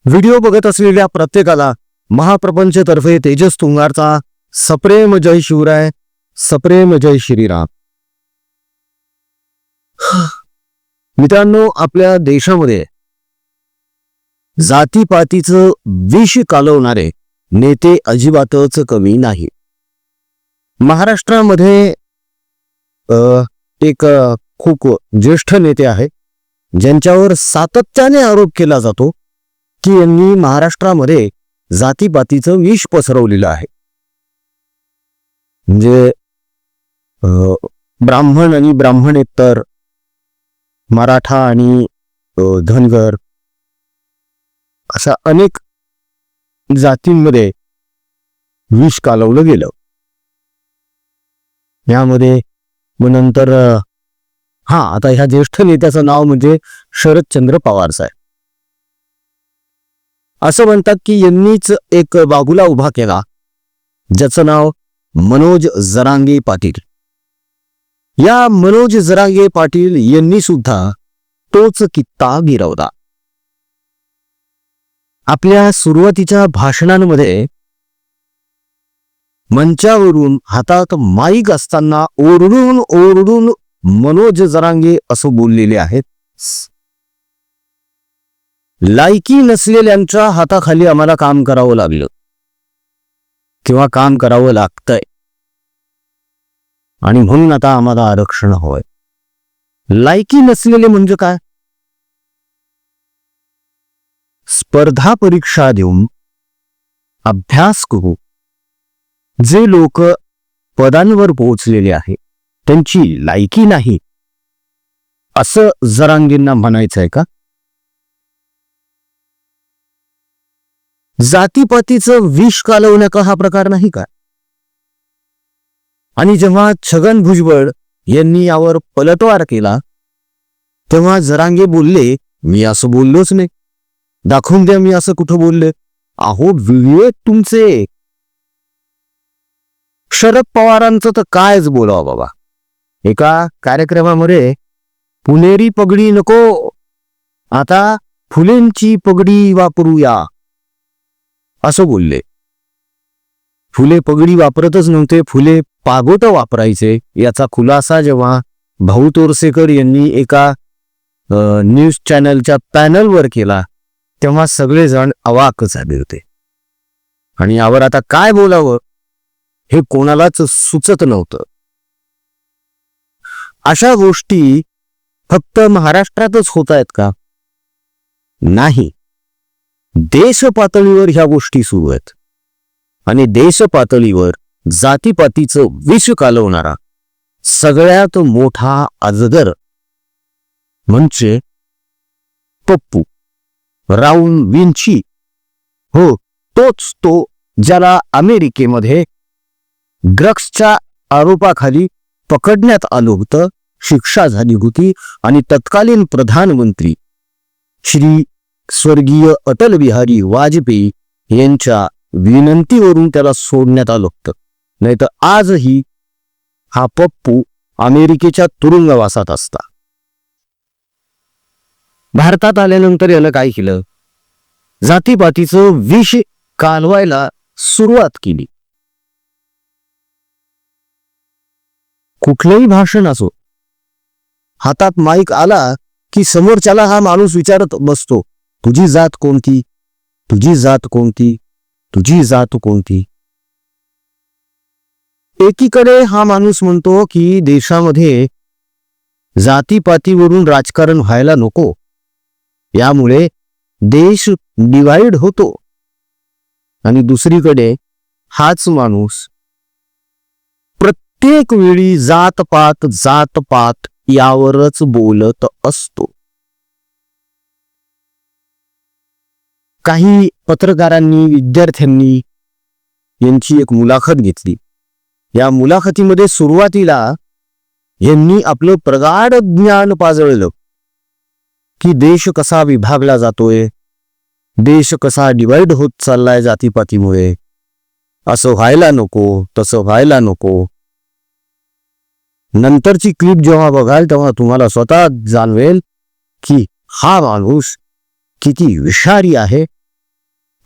Video बघत असलेल्या प्रत्येकाला महाप्रपंचतर्फे तेजस तुंगारचा सप्रेम जय शिवराय, सप्रेम जय श्रीराम. मित्रांनो, आपल्या देशामध्ये जातीपातीचं विष कालवणारे नेते अजिबातच कमी नाही. महाराष्ट्रामध्ये एक खूप ज्येष्ठ नेते आहे ज्यांच्यावर सातत्याने आरोप केला जातो की यांनी महाराष्ट्रामध्ये जातीपातीचं विष पसरवलेलं आहे. म्हणजे ब्राह्मण आणि ब्राह्मणेतर, मराठा आणि धनगर अशा अनेक जातींमध्ये विष कालवलं गेलं. यामध्ये मग नंतर आता ह्या ज्येष्ठ नेत्याचं नाव म्हणजे शरदचंद्र पवार साहेब. असं म्हणतात की यांनीच एक बाबूला उभा केला ज्याचं नाव मनोज जरांगे पाटील. या मनोज जरांगे पाटील यांनी सुद्धा तोच कित्ता गिरवला. आपल्या सुरुवातीच्या भाषणांमध्ये मंचावरून हातात माईक असताना ओरडून ओरडून मनोज जरांगे असं बोललेले आहेत, लायकी नसलेल्यांच्या हाताखाली आम्हाला काम करावं लागलं किंवा काम करावं लागतंय आणि म्हणून आता आम्हाला आरक्षण हवंय. लायकी नसलेले म्हणजे काय? स्पर्धा परीक्षा देऊन अभ्यास करू जे लोक पदांवर पोहोचलेले आहेत त्यांची लायकी नाही असं जरांगेंना म्हणायचंय का? जातीपातीचं विष कालवण्याचा हा प्रकार नाही का? आणि जेव्हा छगन भुजबळ यांनी यावर पलटवार केला तेव्हा जरांगे बोलले, मी असं बोललोच नाही, दाखवून द्या मी असं कुठं बोलले. अहो व्हिडिओ तुमचे. शरद पवारांचं तर कायच बोलावं बाबा. एका कार्यक्रमामध्ये पुणेरी पगडी नको, आता फुलेंची पगडी वापरूया असं बोलले. फुले पगडी वापरतच नव्हते, फुले पागोट वापरायचे याचा खुलासा जेव्हा भाऊ तोरसेकर यांनी एका न्यूज चॅनलच्या पॅनलवर केला तेव्हा सगळेजण अवाक झाले होते. आणि यावर आता काय बोलावं हे कोणालाच सुचत नव्हतं. अशा गोष्टी फक्त महाराष्ट्रातच होत आहेत का? नाही, देश पातळीवर ह्या गोष्टी सुरू आहेत. आणि देश पातळीवर जातीपातीचं विष कालवणारा सगळ्यात मोठा अजगर म्हणजे पप्पू राऊल विंची. हो, तोच तो ज्याला अमेरिकेमध्ये ड्रग्सच्या आरोपाखाली पकडण्यात आलं होतं, शिक्षा झाली होती आणि तत्कालीन प्रधानमंत्री श्री स्वर्गीय अटल बिहारी वाजपेयी यांच्या विनंतीवरून त्याला सोडण्यात आलं होतं. नाही तर आजही हा पप्पू अमेरिकेच्या तुरुंगवासात असता. भारतात आल्यानंतर यानं काय केलं? जातीपातीचं विष कालवायला सुरुवात केली. कुठलंही भाषण असो, हातात माईक आला की समोरच्याला हा माणूस विचारत बसतो, तुझी जात कोणती, तुझी जात कोणती, तुझी जात कोणती. एकीकडे हा माणूस म्हणतो की देशामध्ये जातीपातीवरून राजकारण व्हायला नको, यामुळे देश डिवाइड होतो. आणि दुसरीकडे हाच माणूस प्रत्येक वेळी जातपात जातपात यावरच बोलत असतो. काही पत्रकारांनी, विद्यार्थ्यांनी यांची एक मुलाखत घेतली. या मुलाखतीमध्ये सुरुवातीला यांनी आपलं प्रगाढ ज्ञान पाजळलं की देश कसा विभागला जातोय, देश कसा डिवाइड होत चाललाय जातीपातीमुळे, असं व्हायला नको, तसं व्हायला नको. नंतरची क्लिप जेव्हा बघाल तेव्हा तुम्हाला स्वतः जाणवेल की हा माणूस किती विषारी आहे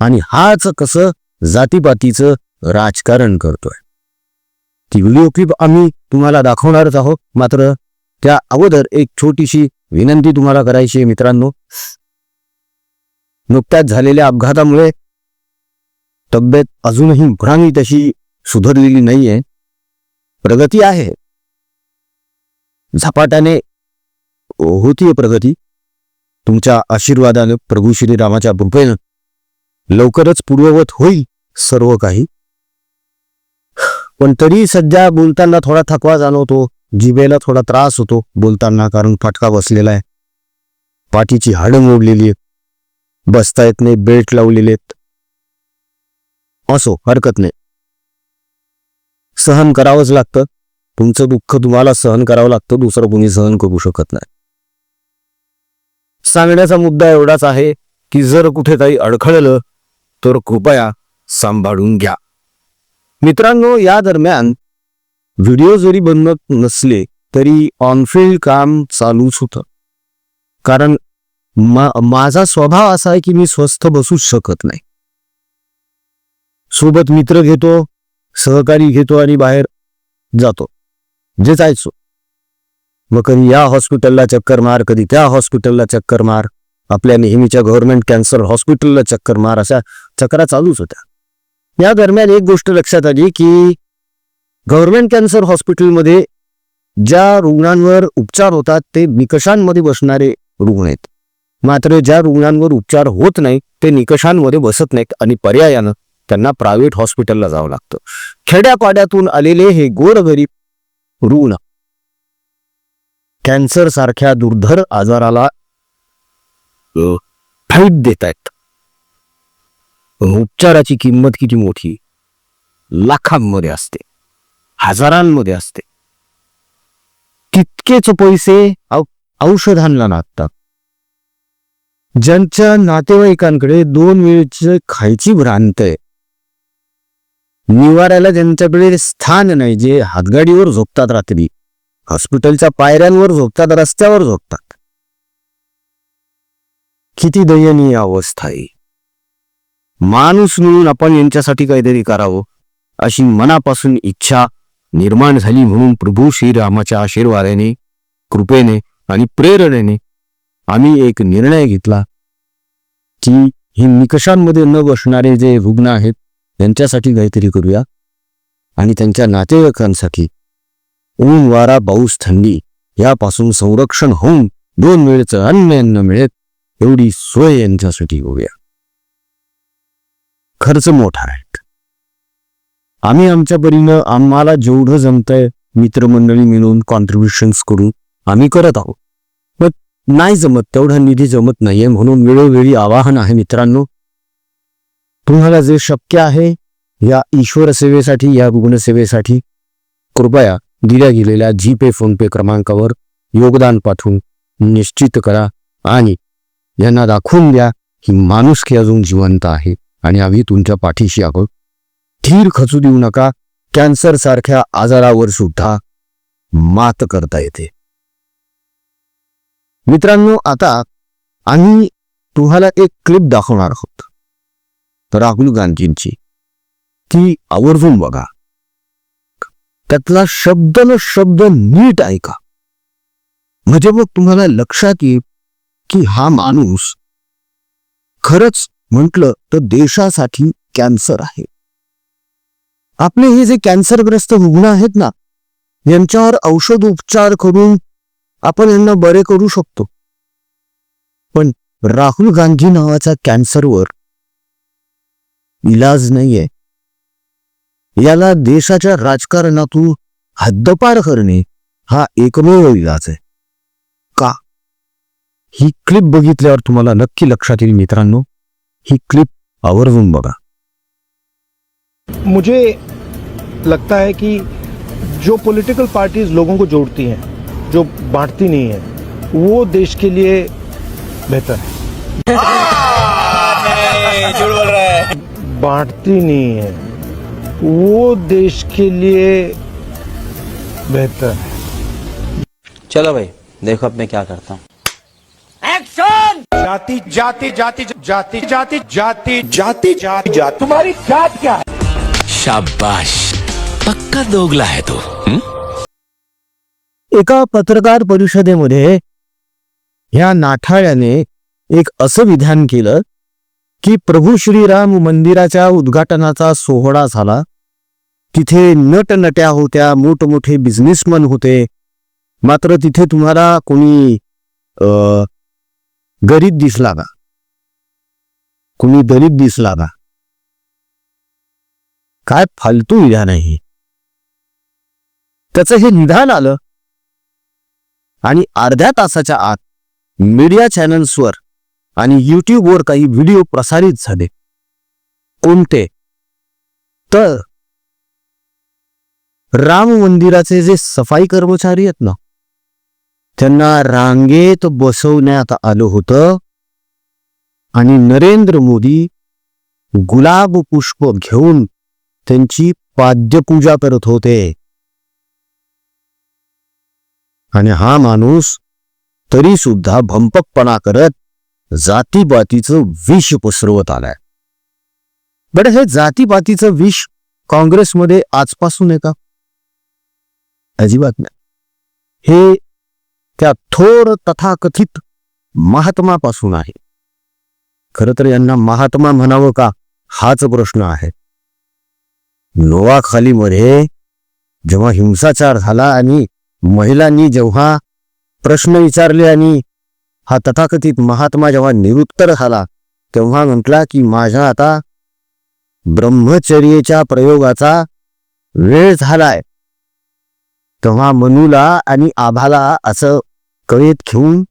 आणि हाच कसं जातीपातीचं राजकारण करतोय. ती व्हिडिओ क्लिप आम्ही तुम्हाला दाखवणारच आहोत. मात्र त्या अगोदर एक छोटीशी विनंती तुम्हाला करायची आहे मित्रांनो. नुकत्याच झालेल्या अपघातामुळे तब्येत अजूनही पुराणी तशी सुधारलेली नाहीये. प्रगती आहे, झपाट्याने होतीये प्रगती. तुमच्या आशीर्वादाने, प्रभू श्रीरामाच्या कृपेनं लवकरच पूर्ववत होईल सर्व काही. पण तरी सध्या बोलताना थोडा थकवा जाणवतो, जिभेला थोडा त्रास होतो बोलताना, कारण फटका बसलेला आहे. पाठीची हाडं मोडलेली आहेत, बसता येत नाही, बेल्ट लावलेले आहेत. असो, हरकत नाही, सहन करावंच लागतं. तुमचं दुःख तुम्हाला सहन करावं लागतं, दुसरं कोणी सहन करू शकत नाही. सांगण्याचा मुद्दा एवढाच आहे की जर कुठे काही अडखळलं तर कृपया सांभाळून घ्या. मित्रांनो, या दरम्यान व्हिडिओ जरी बनत नसले तरी ऑनफिल्ड काम चालूच होतं. कारण माझा स्वभाव असा आहे की मी स्वस्थ बसूच शकत नाही. सोबत मित्र घेतो, सहकारी घेतो आणि बाहेर जातो, जे जायचो. मग कधी या हॉस्पिटलला चक्कर मार, कधी त्या हॉस्पिटलला चक्कर मार, आपल्या नेहमीच्या गव्हर्नमेंट कॅन्सर हॉस्पिटलला चक्कर मार, अशा चक्रा चालूच होत्या. या दरम्यान एक गोष्ट लक्षात आली की गव्हर्नमेंट कॅन्सर हॉस्पिटलमध्ये ज्या रुग्णांवर उपचार होतात ते निकषांमध्ये बसणारे रुग्ण आहेत. मात्र ज्या रुग्णांवर उपचार होत नाही ते निकषांमध्ये बसत नाहीत आणि पर्यायानं त्यांना प्रायव्हेट हॉस्पिटलला जावं लागतं. खेड्यापाड्यातून आलेले हे गोरगरीब रुग्ण कॅन्सर सारख्या दुर्धर आजाराला फाईट देत आहेत. उपचाराची किंमत किती मोठी, लाखांमध्ये असते, हजारांमध्ये असते. तितकेच पैसे औषधांना लागतात. ज्यांच्या नातेवाईकांकडे 2 वेळची खायची भ्रांत आहे, निवाऱ्याला ज्यांच्याकडे स्थान नाही, जे हातगाडीवर झोपतात, रात्री हॉस्पिटलच्या पायऱ्यांवर झोपतात, रस्त्यावर झोपतात. किती दयनीय अवस्था आहे. माणूस म्हणून आपण यांच्यासाठी काहीतरी करावं अशी मनापासून इच्छा निर्माण झाली. म्हणून प्रभू श्रीरामाच्या आशीर्वादाने, कृपेने आणि प्रेरणेने आम्ही एक निर्णय घेतला की ही निकषांमध्ये न बसणारे जे रुग्ण आहेत त्यांच्यासाठी काहीतरी करूया आणि त्यांच्या नातेवाईकांसाठी ऊन, वारा, पाऊस, थंडी यापासून संरक्षण होऊन 2 वेळचं अन्न मिळेल एवढी सोय यांच्यासाठी होऊया. खर्च मोठा आहे. आम्ही आमच्या परीनं आम्हाला जेवढं जमतंय मित्रमंडळी मिळून कॉन्ट्रीब्युशन्स करून आम्ही करत आहोत. पण नाही जमत, तेवढा निधी जमत नाहीये. म्हणून वेळोवेळी आवाहन आहे मित्रांनो, तुम्हाला जे शक्य आहे या ईश्वर सेवेसाठी, या रुग्णसेवेसाठी कृपया दिल्या गेलेल्या जीपे, फोनपे क्रमांकावर योगदान पाठवून निश्चित करा आणि यांना दाखवून द्या की माणुसकी अजून जिवंत आहे आणि आम्ही तुमच्या पाठीशी आहोत. धीर खचू देऊ नका. कॅन्सर सारख्या आजारावर सुद्धा मात करता येते. मित्रांनो, आता आम्ही तुम्हाला एक क्लिप दाखवणार आहोत राहुल गांधींची. ती आवर्जून बघा, त्यातला शब्द न शब्द नीट ऐका, म्हणजे मग तुम्हाला लक्षात येईल की हा माणूस खरंच म्हटलं तर देशासाठी कॅन्सर आहे. आपले हे जे कॅन्सरग्रस्त रुग्ण आहेत ना, यांच्यावर औषध उपचार करून आपण यांना बरे करू शकतो. पण राहुल गांधी नावाचा कॅन्सरवर इलाज नाहीये. याला देशाच्या राजकारणातून हद्दपार करणे हा एकमेव इलाज आहे. का? ही क्लिप बघितल्यावर तुम्हाला नक्की लक्षात येईल मित्रांनो. ही क्लिप आवर्जून बघा. मुझे लगता है कि जो पॉलिटिकल पार्टीज लोगों को जोड़ती हैं, जो बांटती नहीं है, वो देश के लिए बेहतर है. झूठ बोल रहा है. बांटती नहीं है, वो देश के लिए बेहतर है. चलो भाई, देखो अब मैं क्या करता हूँ. एक्शन! जाति जाति जाति जाति जाति जाति जाति जाति जाति तुम्हारी जात क्या है? शाबाश, पक्का दोगला है तू. एका पत्रकार परिषदेमध्ये ह्या नाठाळ्याने एक असं विधान केलं की प्रभू श्रीराम मंदिराच्या उद्घाटनाचा सोहळा झाला. तिथे नटनट्या होत्या, मोठमोठे बिझनेसमन होते, मात्र तिथे तुम्हाला कोणी गरीब दिसला का? कोणी दलित दिसला का? काय फालतू विधान आहे. त्याचं हे निधान आलं आणि अर्ध्या तासाच्या आत मीडिया चॅनल्सवर आणि युट्यूबवर काही व्हिडिओ प्रसारित झाले. कोणते? तर राम मंदिराचे जे सफाई कर्मचारी आहेत ना, त्यांना रांगेत बसवण्यात आलं होतं आणि नरेंद्र मोदी गुलाब पुष्प घेऊन त्यांची पाद्यपूजा करत होते. आणि हा माणूस तरी सुद्धा भंपकपणा करत जातीपातीचं विष पसरवत आलाय. बरं, हे जातीपातीचं विष काँग्रेसमध्ये आजपासून आहे का? अजिबात नाही. हे त्या थोर तथाकथित महात्मापासून आहे. खरं तर यांना महात्मा म्हणावं का हाच प्रश्न आहे. नोआखालीमध्ये जेव्हा हिंसाचार झाला आणि महिलांनी जेव्हा प्रश्न विचारले आणि हा तथाकथित महात्मा जेव्हा निरुत्तर झाला, तेव्हा म्हटला की माझ्या आता ब्रह्मचर्याच्या प्रयोगाचा वेळ झालाय. तेव्हा मनूला आणि आभाला असं कळीत घेऊन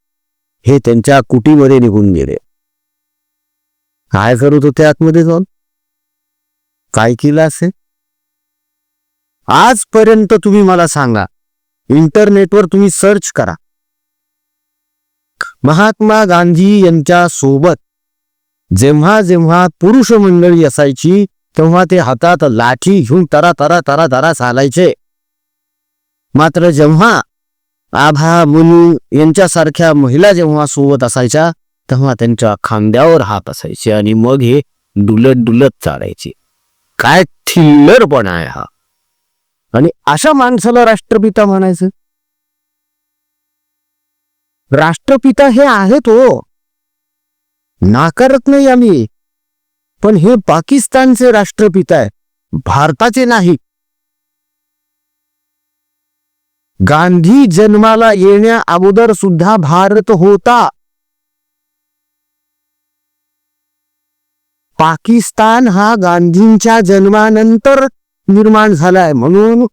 हे त्यांच्या कुटीमध्ये निघून गेले. काय करत होते आतमध्ये जाऊन? काय केलं असे? आजपर्यंत तुम्ही मला सांगा, इंटरनेटवर तुम्ही सर्च करा, महात्मा गांधी यांच्या सोबत जेव्हा जेव्हा पुरुष मंडळी असायची तेव्हा ते हातात लाठी घेऊन तरा तरा तरा तरा चालायचे. मात्र जेव्हा आभा, मुनू यांच्यासारख्या महिला जेव्हा सोबत असायच्या तेव्हा त्यांच्या खांद्यावर हात असायचे आणि मग हे डुलत डुलत चालायचे. काय थिल्लरपणा आहे हा. आणि अशा माणसाला राष्ट्रपिता म्हणायचं? राष्ट्रपिता हे आहेत हो, नाकारत नाही आम्ही, पण हे पाकिस्तानचे राष्ट्रपिता आहे, भारताचे नाही. गांधी जन्माला येण्या अगोदर सुद्धा भारत होता. पाकिस्तान हा गांधींच्या जन्मानंतर निर्माण झालाय, म्हणून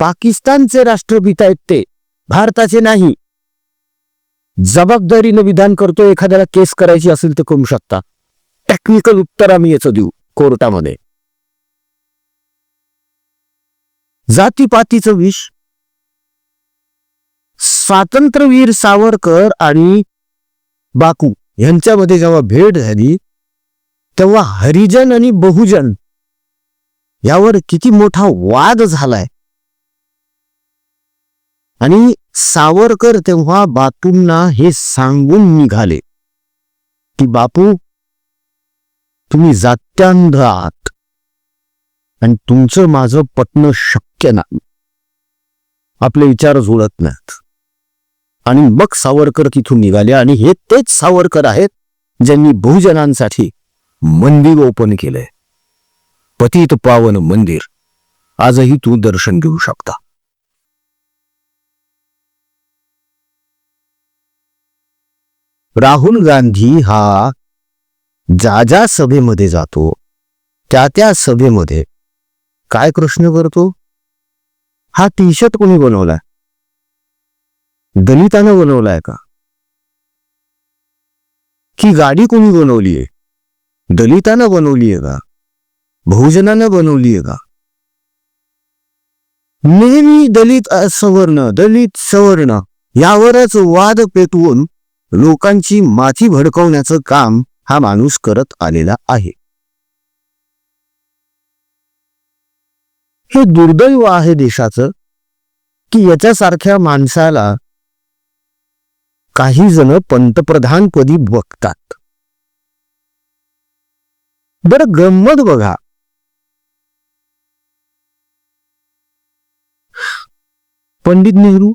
पाकिस्तानचे राष्ट्रपिता आहेत ते, भारताचे नाही. जबाबदारीने विधान करतो. एखाद्याला केस करायची असेल तर करू शकता. टेक्निकल उत्तर आम्ही याचं देऊ कोर्टामध्ये. जातीपातीचं विष. स्वातंत्र्यवीर सावरकर आणि बापू यांच्यामध्ये जेव्हा भेट झाली तेव्हा हरिजन आणि बहुजन यावर किती मोठा वाद झालाय. आणि सावरकर तेव्हा बापूंना हे सांगून निघाले की बापू, तुम्ही जात्यांध आहात आणि तुमचं माझं पटणं शक्य नाही, आपले विचार जुळत नाहीत. आणि मग सावरकर तिथून निघाले. आणि हे तेच सावरकर आहेत ज्यांनी बहुजनांसाठी मंदिर ओपन केलंय. पतित पावन मंदिर आजही तू दर्शन घेऊ शकता. राहुल गांधी हा ज्या सभेमध्ये जातो त्या सभेमध्ये काय प्रश्न करतो? हा टी शर्ट कोणी बनवलाय? दलितानं बनवलाय का? की गाडी कोणी बनवलीये? दलितानं बनवलीये का? बहुजनानं बनवलीये का? नेहमी दलित सवर्ण, दलित सवर्ण यावरच वाद पेटवून लोकांची माथी भडकवण्याचं काम हा माणूस करत आलेला आहे. हे दुर्दैव आहे देशाचं की याच्यासारख्या माणसाला काही जण पंतप्रधानपदी बघतात. बरं गंमत बघा, पंडित नेहरू,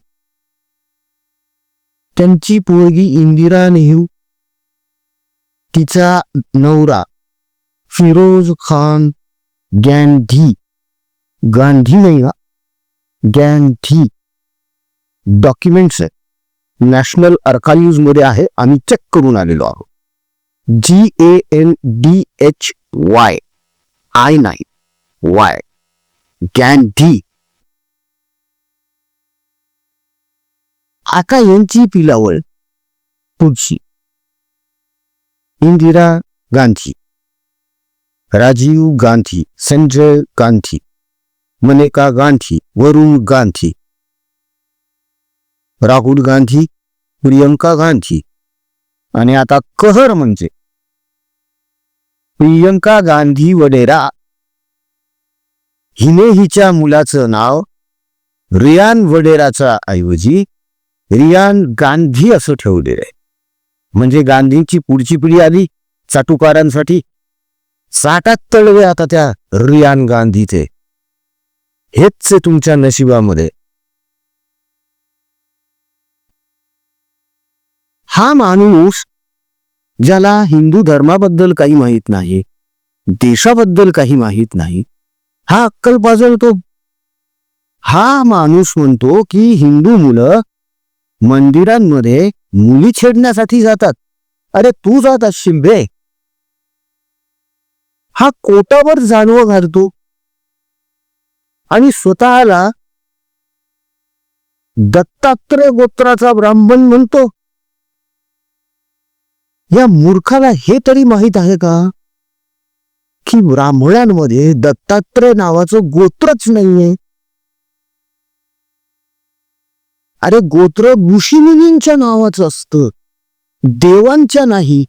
त्यांची पोरगी इंदिरा नेहरू, तिचा नवरा फिरोज खान गँधी, गांधी नाही हा, गँधी, डॉक्युमेंट्स आहे, नॅशनल आर्काइव्ह्ज मध्ये आहे, आम्ही चेक करून आलेलो आहोत. GANDHY गँधी. आता यांची पिलावळ पुढची इंदिरा गांधी, राजीव गांधी, संजय गांधी, मनेका गांधी, वरुण गांधी, राहुल गांधी, प्रियंका गांधी. आणि आता कहर म्हणजे प्रियंका गांधी वडेरा हिने हिच्या मुलाचं नाव रियान वडेराच्या ऐवजी रियान गांधी असं ठेवलेलं आहे. म्हणजे गांधींची पुढची पिढी आली चाटुकारांसाठी, साठात तळवे आता त्या रियान गांधीचे. हेच तुमच्या नशिबामध्ये. हा माणूस ज्याला हिंदू धर्माबद्दल काही माहीत नाही, देशाबद्दल काही माहीत नाही, हा अक्कल पाजळतो. हा माणूस म्हणतो की हिंदू मुलं मंदिरांमध्ये मुली छेडण्यासाठी जातात. अरे तू जात असशील बे. हा कोटावर जानवं घालतो आणि स्वतःला दत्तात्रय गोत्राचा ब्राह्मण म्हणतो. या मूर्खाला हे तरी माहित आहे का की ब्राह्मणांमध्ये दत्तात्रय नावाचं गोत्रच नाहीये. अरे गोत्र ऋषीमुनींच्या नावाचं असतं, देवांच्या नाही.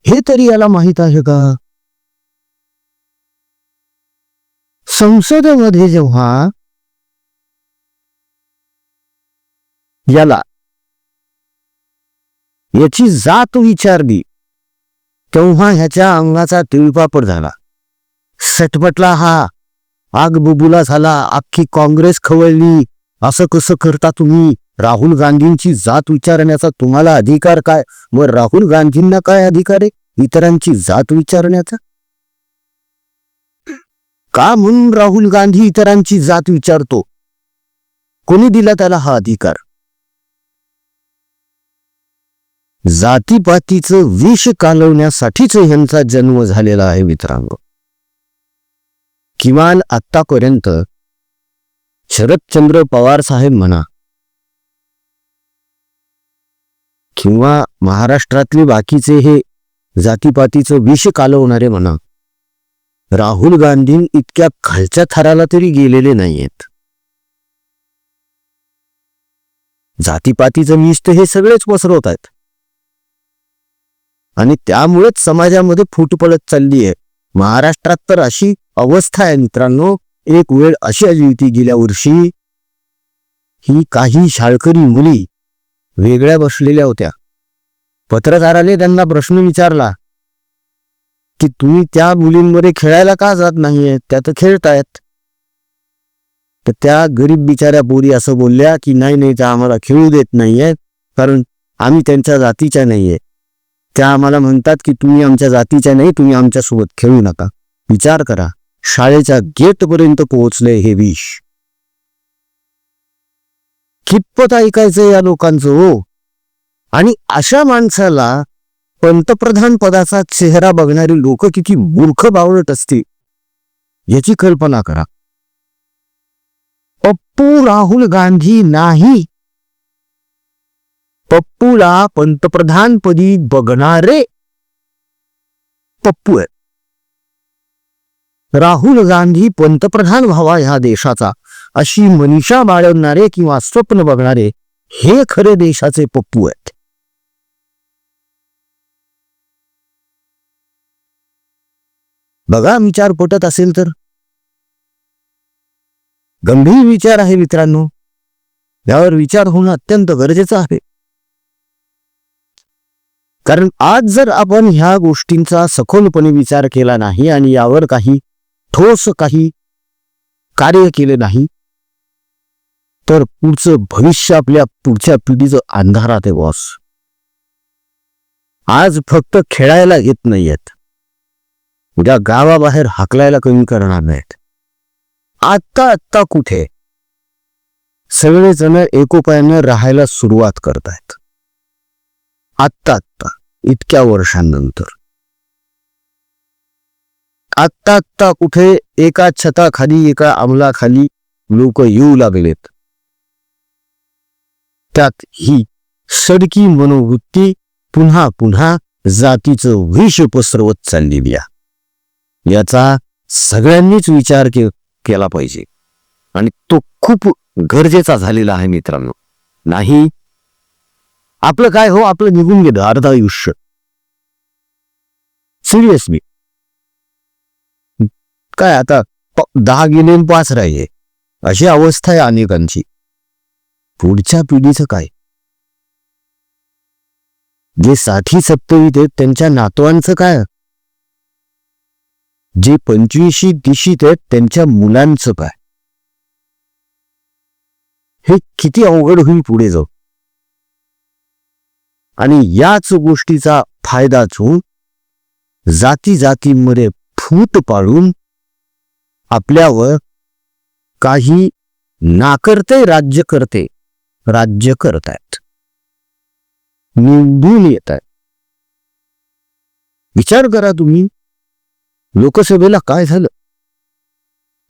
हे तरी याला माहित आहे का? संसदेमध्ये जेव्हा याला याची जात विचारली तेव्हा ह्याच्या अंगाचा तिळपापड झाला. सटपटला हा, आग बुबुला झाला, अख्खी काँग्रेस खवळली. असं कसं करता तुम्ही? राहुल गांधींची जात विचारण्याचा तुम्हाला अधिकार काय? व राहुल गांधींना काय अधिकार आहे इतरांची जात विचारण्याचा? का म्हणून राहुल गांधी इतरांची जात विचारतो? कोणी दिला त्याला हा अधिकार? जातीपातीचं विष कालवण्यासाठीच ह्यांचा जन्म झालेला आहे मित्रांनो. किमान आतापर्यंत शरदचंद्र पवार साहेब म्हणा किंवा महाराष्ट्रातले बाकीचे हे जातीपातीचं विष कालवणारे म्हणा, राहुल गांधी इतक्या खालच्या थराला तरी गेलेले नाहीयेत. जातीपातीचं विष तर हे सगळेच पसरवत आहेत आणि त्यामुळेच समाजामध्ये फूट पडत चालली आहे. महाराष्ट्रात तर अशी अवस्था आहे मित्रांनो. एक वेळ अशी आली होती गेल्या वर्षी, ही काही शाळकरी मुली वेगळ्या बसलेल्या होत्या. पत्रकाराने त्यांना प्रश्न विचारला की तुम्ही त्या मुलींमध्ये खेळायला का जात नाहीये? त्या तर खेळतायत. तर त्या गरीब बिचाऱ्या पोरी असं बोलल्या की नाही त्या आम्हाला खेळू देत नाहीये कारण आम्ही त्यांच्या जातीच्या नाहीये. त्या आम्हाला म्हणतात की तुम्ही आमच्या जातीच्या नाही, तुम्ही आमच्यासोबत खेळू नका. विचार करा, शाळेच्या गेट पर्यंत पोहोचले हे विष. कितपत ऐकायचं या लोकांचं हो. आणि अशा माणसाला पंतप्रधान पदाचा चेहरा बघणारी लोक किती मूर्ख बावळट असतील याची कल्पना करा. पप्पू राहुल गांधी नाही, पप्पूला पंतप्रधानपदी बघणारे पप्पू आहेत. राहुल गांधी पंतप्रधान व्हावा ह्या देशाचा अशी मनीषा बाळगणारे किंवा स्वप्न बघणारे हे खरे देशाचे पप्पू आहेत. बघा, विचार पटत असेल तर. गंभीर विचार आहे मित्रांनो, यावर विचार होणं अत्यंत गरजेचं आहे. कारण आज जर आपण ह्या गोष्टींचा सखोलपणे विचार केला नाही आणि यावर काही ठोस काही कार्य केले नाही तर पुढचं भविष्य आपल्या पुढच्या पिढीचं अंधारात आहे बॉस. आज फक्त खेळायला येत नाहीयेत, उद्या गावाबाहेर हाकलायला कमी करणार नाहीत. आत्ता कुठे सगळेजण एकोप्याने राहायला सुरुवात करतायत. आत्ता इतक्या वर्षांनंतर आत्ता कुठे एका छताखाली एका अंमलाखाली लोक येऊ लागलेत. त्यात ही सडकी मनोवृत्ती पुन्हा पुन्हा जातीचं विष पसरवत चाललेली आहे. याचा सगळ्यांनीच विचार केला पाहिजे आणि तो खूप गरजेचा झालेला आहे मित्रांनो. नाही आपलं काय हो, आपलं निघून गेलं अर्ध आयुष्य. सिरियसली काय आता 10 गेले 5 राहिले अशी अवस्था आहे अनेकांची. पुढच्या पिढीचं काय? जे 60-70 आहेत त्यांच्या नातवांचं काय? जे 25 दिशीत आहेत त्यांच्या मुलांचं काय? हे किती अवघड होईल पुढे जाऊ. आणि याच गोष्टीचा फायदा घेऊन जातीमध्ये फूट पाडून आपल्यावर काही नाकर्ते राज्य करतायत, निवडून येत आहेत. विचार करा तुम्ही, लोकसभेला काय झालं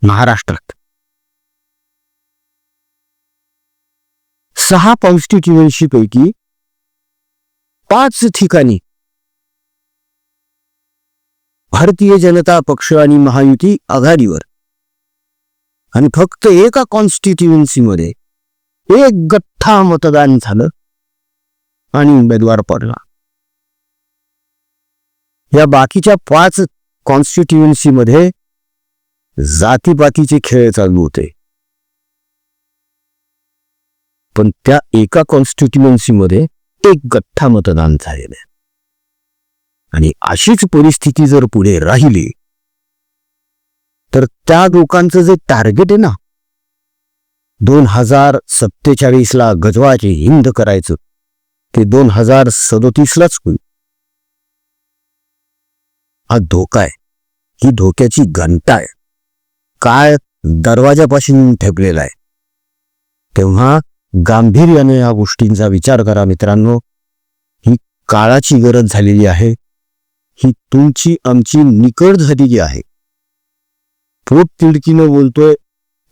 महाराष्ट्रात. 6 कॉन्स्टिट्युएन्सी पैकी 5 ठिकाणी भारतीय जनता पक्ष आणि महायुती आघाडीवर, आणि फक्त एका कॉन्स्टिट्युएन्सी मध्ये 1 गठ्ठा मतदान झालं आणि उमेदवार पडला. या बाकीच्या 5 कॉन्स्टिट्युएन्सी मध्ये जातीपातीचे खेळ चालू होते. पण त्या एका कॉन्स्टिट्युएन्सी मध्ये 1 गठ्ठा मतदान झालेलं. आणि अशीच परिस्थिती जर पुढे राहिली तर त्या लोकांचं जे टार्गेट आहे ना 2047 ला गजवाचे हिंद करायचं ते 2037लाच होईल. हा धोका आहे, ही धोक्याची घंटा आहे, काय दरवाजापाशी ठेपलेला आहे. तेव्हा गांभीर्याने या गोष्टींचा विचार करा मित्रांनो. ही काळाची गरज झालेली आहे, ही तुमची आमची निकड झालेली आहे. पोट तिडकीनं बोलतोय,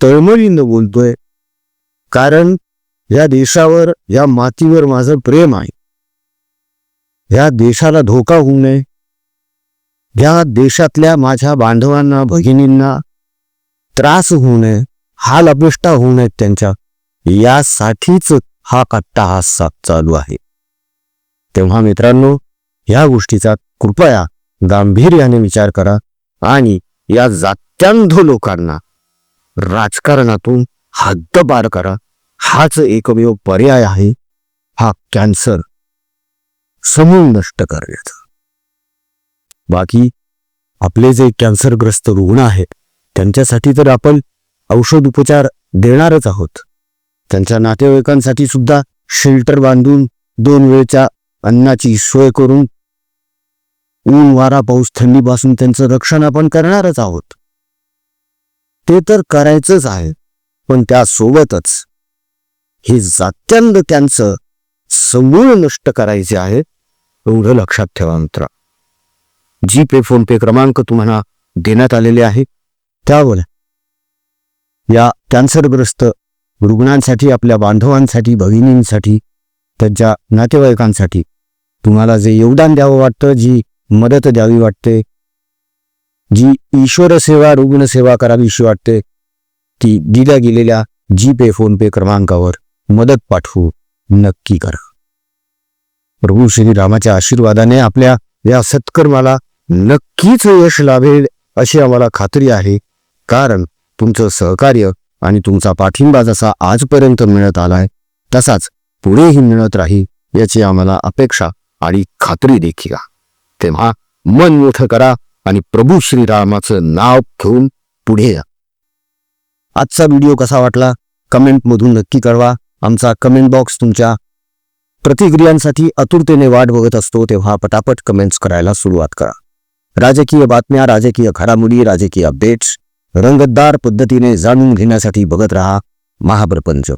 तळमळीनं बोलतोय, कारण या देशावर या मातीवर माझं प्रेम आहे. या देशाला धोका होऊ नये, या देशातल्या माझ्या बांधवांना भगिनींना त्रास होऊ नये, हाल अपेष्टा होऊ नयेत त्यांच्या, यासाठीच हा कट्टा हा साप चालू आहे. तेव्हा मित्रांनो या गोष्टीचा कृपया गांभीर्याने विचार करा आणि या जात्यांध लोकांना राजकारणातून हद्दपार करा. हाच एकमेव पर्याय आहे, हा कॅन्सर समूळ नष्ट करण्याचा. बाकी आपले जे कॅन्सरग्रस्त रुग्ण आहेत त्यांच्यासाठी तर आपण औषध उपचार देणारच आहोत. त्यांच्या नातेवाईकांसाठी सुद्धा शेल्टर बांधून 2 वेळच्या अन्नाची सोय करून ऊन वारा पाऊस थंडीपासून त्यांचं रक्षण आपण करणारच आहोत. ते तर करायचंच आहे, पण त्यासोबतच हे जात्यांध कॅन्सर समूळ नष्ट करायचे आहे, एवढं लक्षात ठेवा मित्रा. जीपे फोनपे क्रमांक तुम्हाला देण्यात आलेले आहे. त्यावर या कॅन्सरग्रस्त रुग्णांसाठी, आपल्या बांधवांसाठी, भगिनींसाठी, त्यांच्या नातेवाईकांसाठी तुम्हाला जे योगदान द्यावं वाटतं, जी मदत द्यावी वाटते, जी ईश्वर सेवा रुग्णसेवा करावीशी वाटते, ती दिल्या गेलेल्या जीपे फोनपे क्रमांकावर मदत पाठवू नक्की करा. प्रभू श्री रामाच्या आशीर्वादाने आपल्या या सत्कर्माला नक्कीच यश लाभेल अशी आम्हाला खात्री आहे. कारण तुमचं सहकार्य आणि तुमचा पाठिंबा जसा आजपर्यंत मिळत आलाय तसाच पुढेही मिळत राहील याची आम्हाला अपेक्षा आणि खात्री देखील. तेव्हा मन मोठं करा आणि प्रभू श्रीरामाचं नाव घेऊन पुढे या. आजचा व्हिडिओ कसा वाटला कमेंटमधून नक्की कळवा. आमचा कमेंट बॉक्स तुमच्या प्रतिक्रियांसाठी आतुरतेने वाट बघत असतो. तेव्हा पटापट कमेंट्स करायला सुरुवात करा. राजकीय बातम्या, राजकीय घडामोडी, राजकीय अपडेट्स रंगतदार पद्धतीने जाणून घेण्यासाठी बघत रहा महाप्रपंच.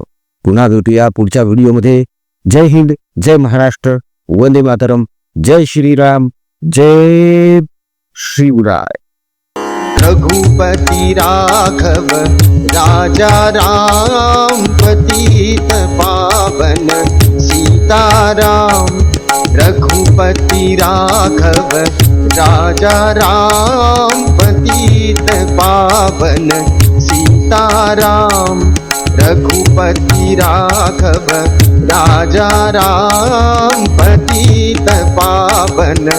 पुन्हा भेटूया पुढच्या व्हिडिओमध्ये. जय हिंद, जय महाराष्ट्र, वंदे मातरम, जय श्रीराम, जय शिवराय. रघुपति राघव राजा राम पतित पावन सीताराम. रघुपति राघव राजा राम पतित पावन सीताराम. रघुपति राघव राजा राम पतित पावन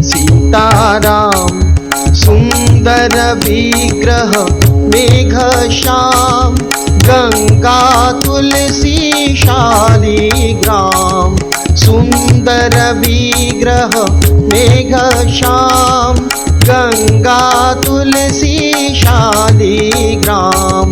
सीताराम. सुंदर विग्रह मेघ श्याम गंगा तुलसी शालिग्राम. सुंदर विग्रह मेघ श्याम गंगा तुलसी शालिग्राम.